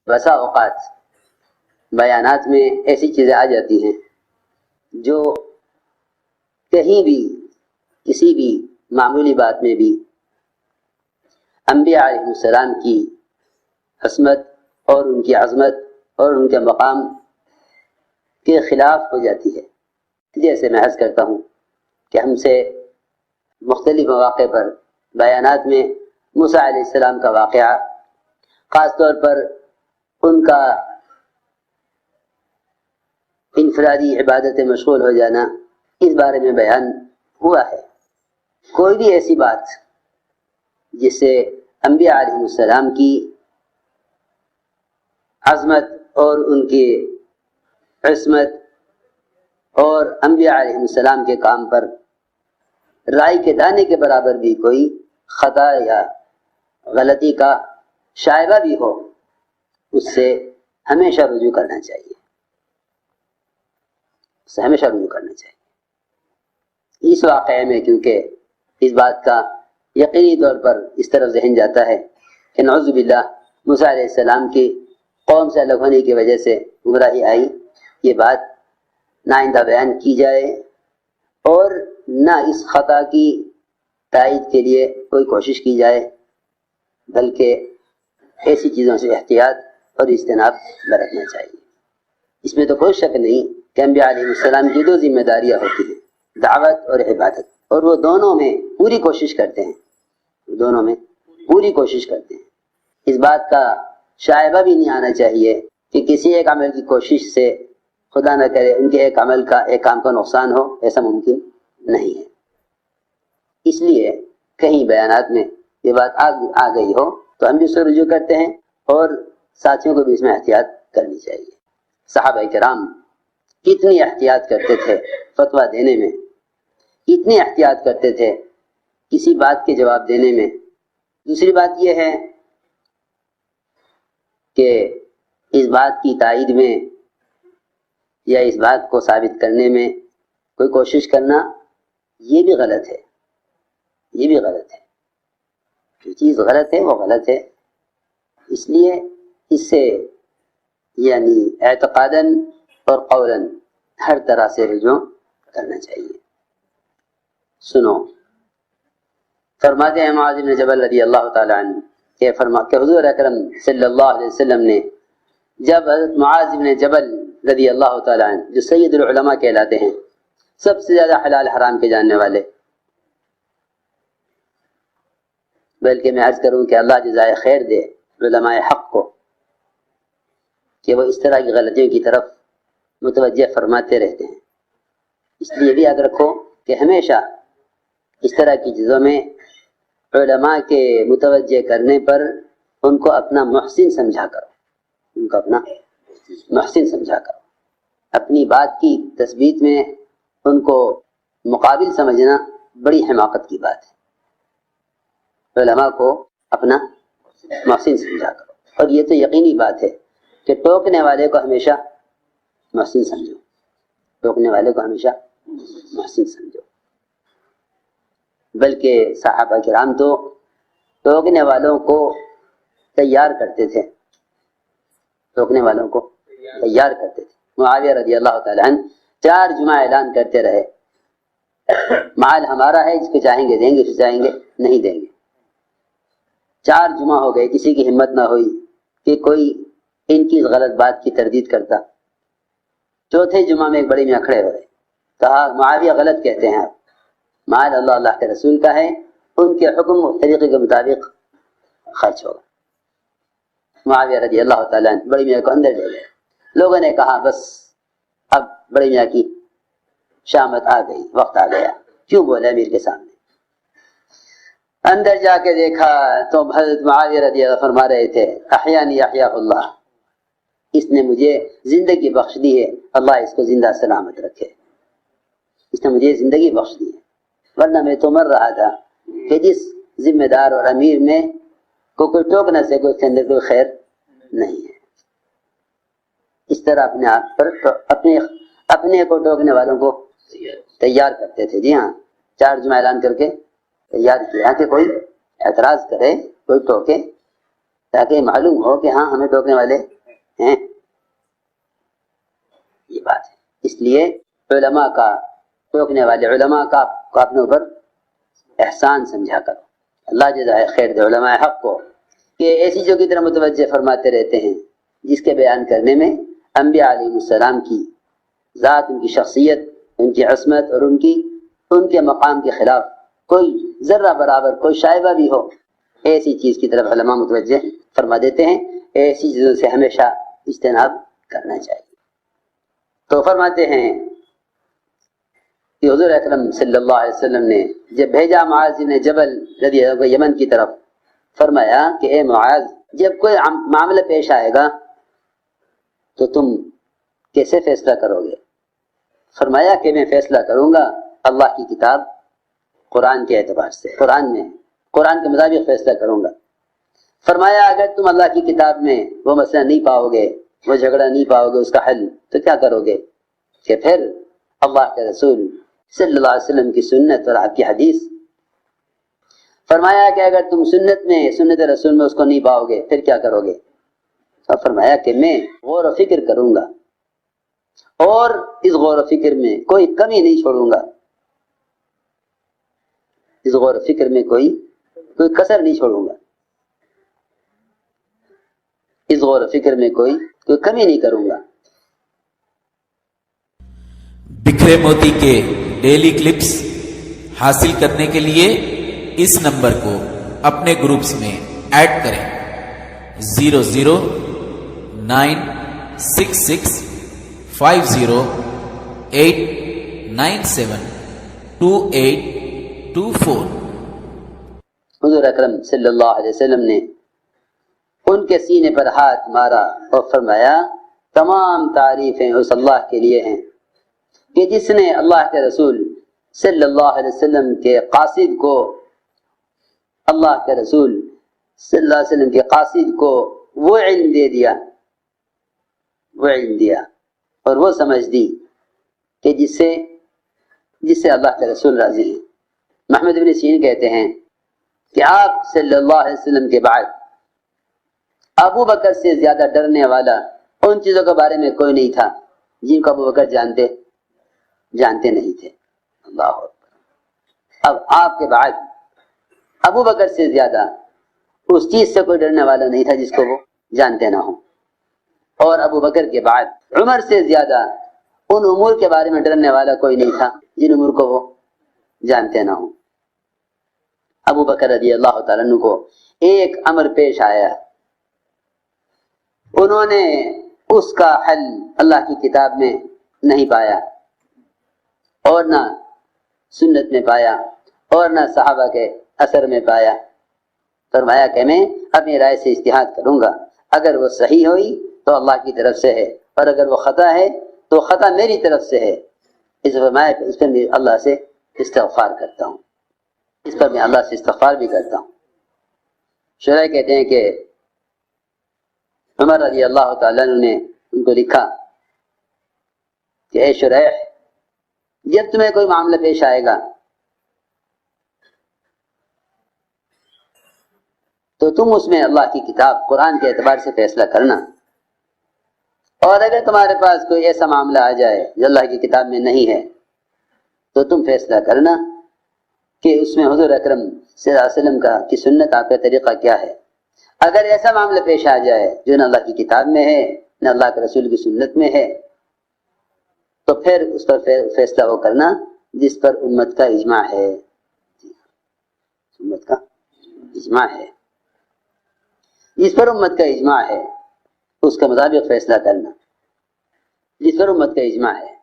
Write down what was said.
بسا اوقات بیانات میں ایسی چیزیں آ جاتی ہیں جو کہیں بھی کسی بھی معمولی بات میں بھی انبیاء علیہ السلام کی عصمت اور ان کی عظمت اور ان کے مقام کے خلاف ہو جاتی ہے۔ جیسے میں عرض کرتا ہوں کہ ہم سے مختلف مواقع پر بیانات میں موسیٰ علیہ السلام کا واقعہ، خاص طور پر ان کا انفرادی عبادت مشغول ہو جانا، اس بارے میں بیان ہوا ہے۔ کوئی بھی ایسی بات جس سے انبیاء علیہ السلام کی عظمت اور ان کی عصمت اور انبیاء علیہ السلام کے کام پر رائی کے دانے کے برابر بھی کوئی خطا یا غلطی کا شائبہ بھی ہو، اس سے ہمیشہ رجوع کرنا چاہیے، اس سے ہمیشہ رجوع کرنا چاہیے۔ اس واقعے میں کیونکہ اس بات کا یقینی طور پر اس طرف ذہن جاتا ہے کہ نعوذ باللہ موسیٰ علیہ السلام کی قوم سے الگ ہونے کی وجہ سے گمراہی آئی، یہ بات نہ آئندہ بیان کی جائے اور نہ اس خطا کی تائید کے لیے کوئی کوشش کی جائے، بلکہ ایسی چیزوں سے احتیاط اور اجتناب برتنا چاہیے۔ اس میں تو کوئی شک نہیں کہ انبیاء علیہ السلام کی دو ذمہ داریاں ہوتی ہیں، دعوت اور عبادت، اور وہ دونوں میں پوری کوشش کرتے ہیں، دونوں میں پوری کوشش کرتے ہیں۔ اس بات کا شائبہ بھی نہیں آنا چاہیے کہ کسی ایک عمل کی کوشش سے خدا نہ کرے ان کے ایک کام کا نقصان ہو، ایسا ممکن نہیں ہے۔ اس لیے کہیں بیانات میں یہ بات آ گئی ہو تو ہم بھی اس سے رجوع کرتے ہیں اور ساتھیوں کو بھی اس میں احتیاط کرنی چاہیے۔ صحابہ کرام کتنی احتیاط کرتے تھے فتویٰ دینے میں، کتنی احتیاط کرتے تھے کسی بات کے جواب دینے میں۔ دوسری بات یہ ہے کہ اس بات کی تائید میں یا اس بات کو ثابت کرنے میں کوئی کوشش کرنا یہ بھی غلط ہے، یہ بھی غلط ہے۔ جو چیز غلط ہے وہ غلط ہے، اس لیے اس سے یعنی اعتقاداً اور قولاً ہر طرح سے رجوع کرنا چاہیے۔ سنو، فرماتے ہیں معاذ بن جبل رضی اللہ تعالی عنہ کہ حضور اکرم صلی اللہ علیہ وسلم نے جب حضرت معاذ بن جبل رضی اللہ تعالی عنہ جو سید العلماء کہلاتے ہیں، سب سے زیادہ حلال حرام کے جاننے والے، بلکہ میں عرض کروں کہ اللہ جزائے خیر دے علماء حق کو کہ وہ اس طرح کی غلطیوں کی طرف متوجہ فرماتے رہتے ہیں۔ اس لیے بھی یاد رکھو کہ ہمیشہ اس طرح کی چیزوں میں علماء کے متوجہ کرنے پر ان کو اپنا محسن سمجھا کرو، ان کو اپنا محسن سمجھا کرو۔ اپنی بات کی تثبیت میں ان کو مقابل سمجھنا بڑی حماقت کی بات ہے۔ علماء کو اپنا محسن سمجھا کرو، اور یہ تو یقینی بات ہے کہ ٹوکنے والے کو ہمیشہ محسن سمجھو، ٹوکنے والے کو ہمیشہ محسن سمجھو۔ بلکہ صحابہ کرام تو ٹوکنے والوں کو تیار کرتے تھے، ٹوکنے والوں کو تیار کرتے تھے۔ معاویہ رضی اللہ تعالی عنہ 4 جمعہ اعلان کرتے رہے، مال ہمارا ہے، جس کو چاہیں گے دیں گے، جس کو چاہیں گے نہیں دیں گے۔ 4 جمعہ ہو گئے، کسی کی ہمت نہ ہوئی کہ کوئی ان کی غلط بات کی تردید کرتا۔ چوتھے جمعہ میں ایک بڑے میاں کھڑے ہوئے، کہا معاویہ غلط کہتے ہیں آپ، مال اللہ کے رسول کا ہے، ان کے حکم و طریقے کے مطابق خرچ ہوگا۔ معاویہ رضی اللہ تعالیٰ عنہ بڑے میاں کو اندر لے گئے۔ لوگوں نے کہا بس اب بڑے میاں کی شامت آ گئی، وقت آ گیا، کیوں بولے امیر کے سامنے؟ اندر جا کے دیکھا تو حضرت معاویہ رضی اللہ فرما رہے تھے، احیانی احیاء اللہ، اس نے مجھے زندگی بخش دی ہے، اللہ اس کو زندہ سلامت رکھے، اس نے مجھے زندگی بخش دی ہے، ورنہ میں تو مر رہا تھا کہ جس ذمہ دار اور امیر میں کوئی ٹوک نہ سکے، اس کے اندر کوئی خیر نہیں ہے۔ اس طرح اپنے آپ پر اپنے کو ٹوکنے والوں کو تیار کرتے تھے۔ جی ہاں، 4 جمعہ اعلان کر کے تیار کیا کہ کوئی اعتراض کرے، کوئی ٹوکے، تاکہ معلوم ہو کہ ہاں ہمیں ٹوکنے والے ہیں، یہ بات ہے۔ اس لیے علماء کا، ٹوکنے والے علماء کا اپنے اوپر احسان سمجھا کرو۔ اللہ جزائے خیر دے علماء حق کو، کہ ایسی جو کی طرح متوجہ فرماتے رہتے ہیں جس کے بیان کرنے میں انبیاء علیہ السلام کی ذات، ان کی شخصیت، ان کی عصمت اور ان کے مقام کے خلاف کوئی ذرہ برابر کوئی شائبہ بھی ہو، ایسی چیز کی طرف علماء متوجہ فرما دیتے ہیں۔ ایسی چیزوں سے ہمیشہ اجتناب کرنا چاہیے۔ تو فرماتے ہیں کہ حضور اکرم صلی اللہ علیہ وسلم نے جب بھیجا معاذ بن جبل رضی اللہ عنہ یمن کی طرف، فرمایا کہ اے معاذ، جب کوئی معاملہ پیش آئے گا تو تم کیسے فیصلہ کرو گے؟ فرمایا کہ میں فیصلہ کروں گا اللہ کی کتاب قرآن کے اعتبار سے، قرآن کے مطابق فیصلہ کروں گا۔ فرمایا اگر تم اللہ کی کتاب میں وہ مسئلہ نہیں پاؤ گے، وہ جھگڑا نہیں پاؤ گے، اس کا حل، تو کیا کرو گے؟ کہ پھر اللہ کے رسول صلی اللہ علیہ وسلم کی سنت اور آپ کی حدیث۔ فرمایا کہ اگر تم سنت رسول میں اس کو نہیں پاؤ گے پھر کیا کرو گے؟ اور فرمایا کہ میں غور و فکر کروں گا، اور اس غور و فکر میں کوئی کمی نہیں چھوڑوں گا، اس غور و فکر میں کوئی کسر نہیں چھوڑوں گا، اس غور و فکر میں کوئی کمی نہیں کروں گا۔ بکھرے موتی کے ڈیلی کلپس حاصل کرنے کے لیے اس نمبر کو اپنے گروپس میں ایڈ کریں 0096650897282 حضور اکرم صلی اللہ علیہ وسلم نے ان کے سینے پر ہاتھ مارا اور فرمایا تمام تعریفیں اس اللہ کے لیے ہیں کہ جس نے اللہ کے رسول صلی اللہ علیہ وسلم کے قاصد کو، اللہ کے رسول صلی اللہ علیہ وسلم کے قاصد کو وہ علم دے دیا، اور وہ سمجھ دی کہ جس سے اللہ کے رسول راضی ہیں۔ محمد بن سیرین کہتے ہیں کہ آپ صلی اللہ علیہ وسلم کے بعد ابو بکر سے زیادہ ڈرنے والا ان چیزوں کے بارے میں کوئی نہیں تھا جن کو ابو بکر جانتے نہیں تھے۔ اللہ اکبر۔ اب آپ کے بعد ابو بکر سے زیادہ اس چیز سے کوئی ڈرنے والا نہیں تھا جس کو وہ جانتے نہ ہوں، اور ابو بکر کے بعد عمر سے زیادہ ان امور کے بارے میں ڈرنے والا کوئی نہیں تھا جن امور کو وہ جانتے نہ ہوں۔ ابو بکر رضی اللہ تعالیٰ عنہ کو ایک امر پیش آیا، انہوں نے اس کا حل اللہ کی کتاب میں نہیں پایا، اور نہ سنت میں پایا، اور نہ صحابہ کے اثر میں پایا۔ فرمایا کہ میں اپنی رائے سے اجتہاد کروں گا، اگر وہ صحیح ہوئی تو اللہ کی طرف سے ہے، اور اگر وہ خطا ہے تو خطا میری طرف سے ہے۔ اس پر میں اللہ سے استغفار کرتا ہوں، اس پر میں اللہ سے استغفار بھی کرتا ہوں۔ شریح کہتے ہیں کہ عمر رضی اللہ تعالیٰ عنہ نے ان کو لکھا کہ اے شریح، جب تمہیں کوئی معاملہ پیش آئے گا تو تم اس میں اللہ کی کتاب قرآن کے اعتبار سے فیصلہ کرنا، اور اگر تمہارے پاس کوئی ایسا معاملہ آ جائے جو اللہ کی کتاب میں نہیں ہے تو تم فیصلہ کرنا کہ اس میں حضور اکرم صلی اللہ علیہ وسلم کی سنت، آپ کا طریقہ کیا ہے۔ اگر ایسا معاملہ پیش آ جائے جو نہ اللہ کی کتاب میں ہے نہ اللہ کے رسول کی سنت میں ہے تو پھر اس پر فیصلہ وہ کرنا جس پر امت کا اجماع ہے، امت کا اجماع ہے، جس پر امت کا اجماع ہے اس کے مطابق فیصلہ کرنا، جس پر امت کا اجماع ہے۔